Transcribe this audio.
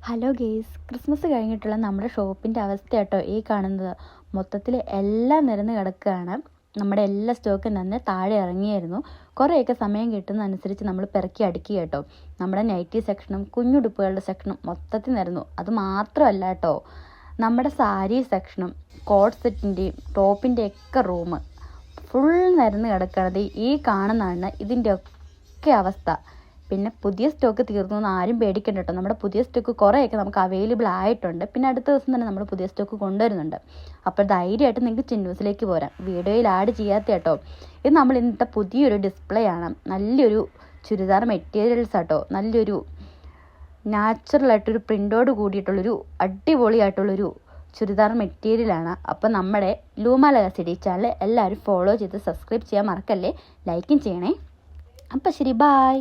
Hello guys, Christmas കഴിഞ്ഞിട്ടുള്ള നമ്മുടെ ഷോപ്പിൻ്റെ അവസ്ഥ കേട്ടോ ഈ കാണുന്നത്. മൊത്തത്തിൽ എല്ലാം നിരന്ന് കിടക്കുകയാണ്. നമ്മുടെ എല്ലാ സ്റ്റോക്കും തന്നെ താഴെ ഇറങ്ങിയായിരുന്നു. കുറേയൊക്കെ സമയം കിട്ടുന്നതനുസരിച്ച് നമ്മൾ പെറുക്കി അടുക്കി കേട്ടോ. നമ്മുടെ നൈറ്റി സെക്ഷനും കുഞ്ഞുടുപ്പുകളുടെ സെക്ഷനും മൊത്തത്തിൽ നിരന്നു. അത് മാത്രമല്ല കേട്ടോ, നമ്മുടെ സാരി സെക്ഷനും കോട്ട് സെറ്റിൻ്റെയും ടോപ്പിൻ്റെയൊക്കെ റൂം ഫുൾ നിരന്ന് കിടക്കുകയാണ്. ഈ കാണുന്നതാണ് ഇതിൻ്റെ ഒക്കെ അവസ്ഥ. പിന്നെ പുതിയ സ്റ്റോക്ക് തീർന്നു എന്ന് ആരും പേടിക്കണ്ട കേട്ടോ. നമ്മുടെ പുതിയ സ്റ്റോക്ക് കുറേയൊക്കെ നമുക്ക് അവൈലബിൾ ആയിട്ടുണ്ട്. പിന്നെ അടുത്ത ദിവസം തന്നെ നമ്മൾ പുതിയ സ്റ്റോക്ക് കൊണ്ടുവരുന്നുണ്ട്. അപ്പോൾ ധൈര്യമായിട്ട് നിങ്ങൾക്ക് ചിന്നൂസിലേക്ക് പോരാം. വീഡിയോയിൽ ആഡ് ചെയ്യാത്ത കേട്ടോ. ഇത് നമ്മൾ ഇന്നത്തെ പുതിയൊരു ഡിസ്പ്ലേ ആണ്. നല്ലൊരു ചുരിദാർ മെറ്റീരിയൽസ് ആട്ടോ. നല്ലൊരു നാച്ചുറലായിട്ടൊരു പ്രിൻ്റോട് കൂടിയിട്ടുള്ളൊരു അടിപൊളിയായിട്ടുള്ളൊരു ചുരിദാർ മെറ്റീരിയലാണ്. അപ്പോൾ നമ്മുടെ ലൂമ ലഗസിഡി ചാനൽ എല്ലാവരും ഫോളോ ചെയ്ത് സബ്സ്ക്രൈബ് ചെയ്യാൻ മറക്കല്ലേ. ലൈക്കും ചെയ്യണേ. അപ്പോൾ ശരി, ബായ്.